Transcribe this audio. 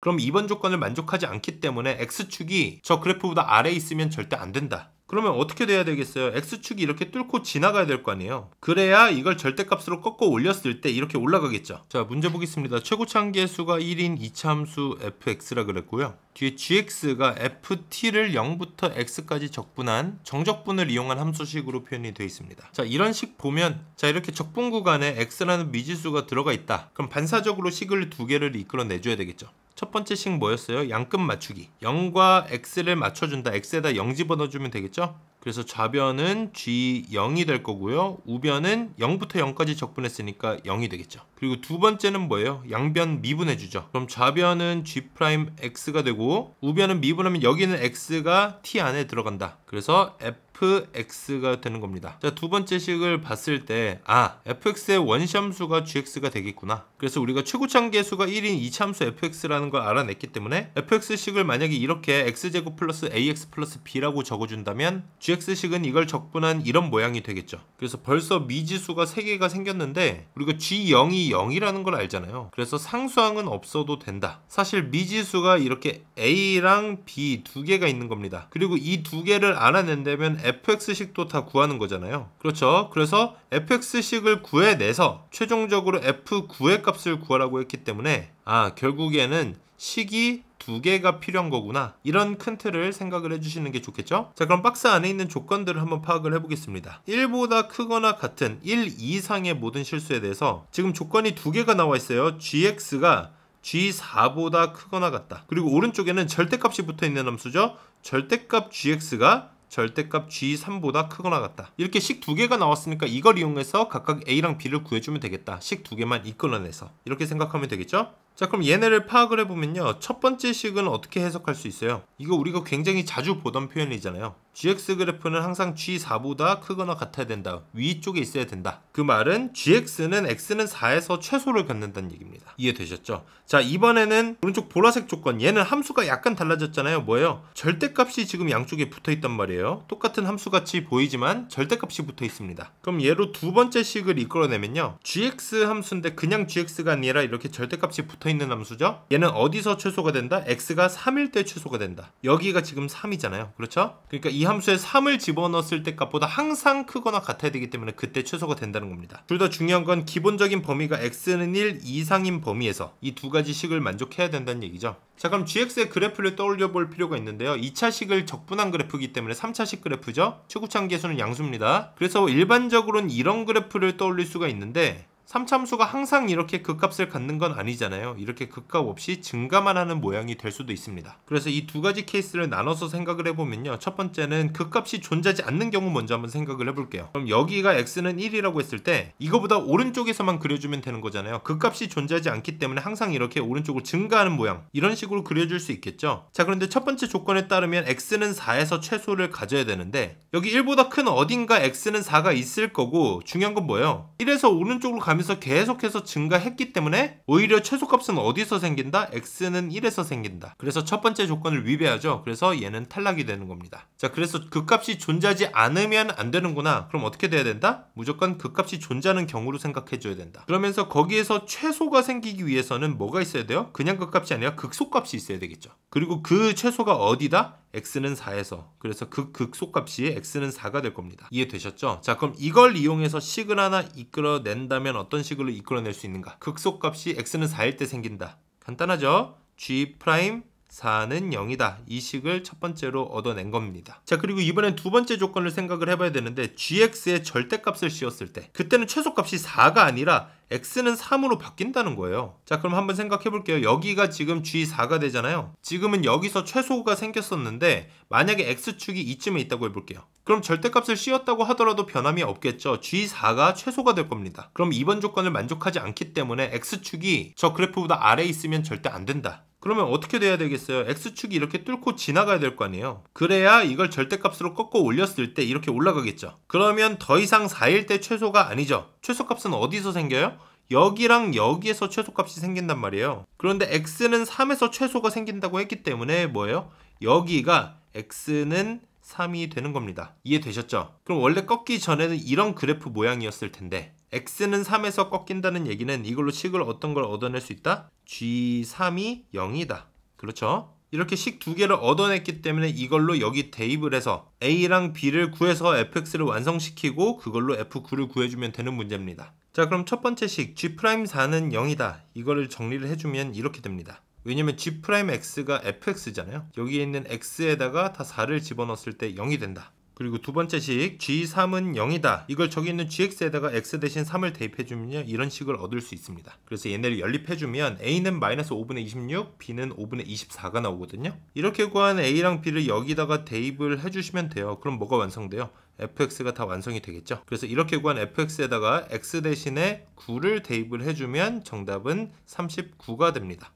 그럼 이번 조건을 만족하지 않기 때문에 x축이 저 그래프보다 아래에 있으면 절대 안 된다. 그러면 어떻게 돼야 되겠어요? x축이 이렇게 뚫고 지나가야 될 거 아니에요. 그래야 이걸 절대값으로 꺾어 올렸을 때 이렇게 올라가겠죠. 자, 문제 보겠습니다. 최고차 한계수가 1인 2차 함수 fx라 그랬고요. 뒤에 gx가 ft를 0부터 x까지 적분한 정적분을 이용한 함수식으로 표현이 되어 있습니다. 자, 이런 식 보면 자, 이렇게 적분 구간에 x라는 미지수가 들어가 있다. 그럼 반사적으로 식을 두 개를 이끌어내줘야 되겠죠. 첫 번째 식 뭐였어요? 양끝 맞추기. 0과 x를 맞춰준다. x에다 0 집어넣어주면 되겠죠? 그래서 좌변은 g0이 될 거고요. 우변은 0부터 0까지 적분했으니까 0이 되겠죠. 그리고 두 번째는 뭐예요? 양변 미분해주죠. 그럼 좌변은 g'x가 되고 우변은 미분하면 여기는 x가 t 안에 들어간다. 그래서 fx가 되는 겁니다. 자, 두 번째 식을 봤을 때 fx의 원시함수가 gx가 되겠구나. 그래서 우리가 최고차 한계수가 1인 2차 함수 fx라는 걸 알아냈기 때문에 fx식을 만약에 이렇게 x제곱 플러스 ax 플러스 b라고 적어준다면 gx식은 이걸 적분한 이런 모양이 되겠죠. 그래서 벌써 미지수가 3개가 생겼는데 우리가 g0이 0이라는 걸 알잖아요. 그래서 상수항은 없어도 된다. 사실 미지수가 이렇게 a랑 b 두 개가 있는 겁니다. 그리고 이 두 개를 알아낸다면 fx식도 다 구하는 거잖아요. 그렇죠. 그래서 fx식을 구해내서 최종적으로 f9의 값을 구하라고 했기 때문에 결국에는 식이 두 개가 필요한 거구나. 이런 큰 틀을 생각을 해주시는 게 좋겠죠? 자, 그럼 박스 안에 있는 조건들을 한번 파악을 해보겠습니다. 1보다 크거나 같은 1 이상의 모든 실수에 대해서 지금 조건이 두 개가 나와 있어요. gx가 g4보다 크거나 같다. 그리고 오른쪽에는 절대값이 붙어있는 함수죠. 절대값 gx가 절대값 g3보다 크거나 같다. 이렇게 식 두 개가 나왔으니까 이걸 이용해서 각각 a랑 b를 구해주면 되겠다. 식 두 개만 이끌어내서 이렇게 생각하면 되겠죠? 자, 그럼 얘네를 파악을 해보면요, 첫 번째 식은 어떻게 해석할 수 있어요? 이거 우리가 굉장히 자주 보던 표현이잖아요. gx 그래프는 항상 g4보다 크거나 같아야 된다. 위쪽에 있어야 된다. 그 말은 gx는 x는 4에서 최소를 갖는다는 얘기입니다. 이해되셨죠? 자, 이번에는 오른쪽 보라색 조건, 얘는 함수가 약간 달라졌잖아요. 뭐예요? 절대값이 지금 양쪽에 붙어있단 말이에요. 똑같은 함수같이 보이지만 절대값이 붙어있습니다. 그럼 얘로 두 번째 식을 이끌어내면요, gx 함수인데 그냥 gx가 아니라 이렇게 절대값이 붙어있는 함수죠. 얘는 어디서 최소가 된다? x가 3일 때 최소가 된다. 여기가 지금 3이잖아요. 그렇죠? 그러니까 이 함수에 3을 집어넣었을 때 값보다 항상 크거나 같아야 되기 때문에 그때 최소가 된다는 겁니다. 둘 다 중요한 건 기본적인 범위가 x는 1 이상인 범위에서 이 두 가지 식을 만족해야 된다는 얘기죠. 자, 그럼 gx의 그래프를 떠올려 볼 필요가 있는데요. 2차식을 적분한 그래프이기 때문에 3차식 그래프죠. 최고차 한계수는 양수입니다. 그래서 일반적으로는 이런 그래프를 떠올릴 수가 있는데 3차 함수가 항상 이렇게 극값을 갖는 건 아니잖아요. 이렇게 극값 없이 증가만 하는 모양이 될 수도 있습니다. 그래서 이 두 가지 케이스를 나눠서 생각을 해보면요, 첫 번째는 극값이 존재하지 않는 경우 먼저 한번 생각을 해볼게요. 그럼 여기가 x는 1이라고 했을 때 이거보다 오른쪽에서만 그려주면 되는 거잖아요. 극값이 존재하지 않기 때문에 항상 이렇게 오른쪽으로 증가하는 모양, 이런 식으로 그려줄 수 있겠죠. 자, 그런데 첫 번째 조건에 따르면 x는 4에서 최소를 가져야 되는데 여기 1보다 큰 어딘가 x는 4가 있을 거고, 중요한 건 뭐예요? 1에서 오른쪽으로 가면 계속해서 증가했기 때문에 오히려 최소값은 어디서 생긴다? x는 1에서 생긴다. 그래서 첫 번째 조건을 위배하죠. 그래서 얘는 탈락이 되는 겁니다. 자, 그래서 극값이 존재하지 않으면 안 되는구나. 그럼 어떻게 돼야 된다? 무조건 극값이 존재하는 경우로 생각해줘야 된다. 그러면서 거기에서 최소가 생기기 위해서는 뭐가 있어야 돼요? 그냥 극값이 아니라 극소값이 있어야 되겠죠. 그리고 그 최소가 어디다? x는 4에서. 그래서 그 극소값이 x는 4가 될 겁니다. 이해되셨죠? 자, 그럼 이걸 이용해서 식을 하나 이끌어낸다면 어떤 식으로 이끌어낼 수 있는가? 극소값이 x는 4일 때 생긴다. 간단하죠? g'4는 0이다. 이 식을 첫 번째로 얻어낸 겁니다. 자, 그리고 이번엔 두 번째 조건을 생각을 해봐야 되는데 gx의 절대값을 씌웠을 때 그때는 최소값이 4가 아니라 x는 3으로 바뀐다는 거예요. 자, 그럼 한번 생각해 볼게요. 여기가 지금 g4가 되잖아요. 지금은 여기서 최소가 생겼었는데 만약에 x축이 이쯤에 있다고 해볼게요. 그럼 절대값을 씌웠다고 하더라도 변함이 없겠죠. g4가 최소가 될 겁니다. 그럼 이번 조건을 만족하지 않기 때문에 x축이 저 그래프보다 아래에 있으면 절대 안 된다. 그러면 어떻게 돼야 되겠어요? x축이 이렇게 뚫고 지나가야 될 거 아니에요. 그래야 이걸 절대값으로 꺾어 올렸을 때 이렇게 올라가겠죠. 그러면 더 이상 4일 때 최소가 아니죠. 최소값은 어디서 생겨요? 여기랑 여기에서 최소값이 생긴단 말이에요. 그런데 x는 3에서 최소가 생긴다고 했기 때문에 뭐예요? 여기가 x는 3이 되는 겁니다. 이해되셨죠? 그럼 원래 꺾기 전에는 이런 그래프 모양이었을 텐데 x는 3에서 꺾인다는 얘기는 이걸로 식을 어떤 걸 얻어낼 수 있다? g3이 0이다. 그렇죠? 이렇게 식 두 개를 얻어냈기 때문에 이걸로 여기 대입을 해서 a랑 b를 구해서 fx를 완성시키고 그걸로 f9를 구해주면 되는 문제입니다. 자, 그럼 첫 번째 식 g'4는 0이다. 이거를 정리를 해주면 이렇게 됩니다. 왜냐면 g'x가 fx잖아요. 여기에 있는 x에다가 다 4를 집어넣었을 때 0이 된다. 그리고 두 번째 식 g3은 0이다. 이걸 저기 있는 gx에다가 x 대신 3을 대입해주면요, 이런 식을 얻을 수 있습니다. 그래서 얘네를 연립해주면 a는 마이너스 5분의 26, b는 5분의 24가 나오거든요. 이렇게 구한 a랑 b를 여기다가 대입을 해주시면 돼요. 그럼 뭐가 완성돼요? fx가 다 완성이 되겠죠. 그래서 이렇게 구한 fx에다가 x 대신에 9를 대입을 해주면 정답은 39가 됩니다.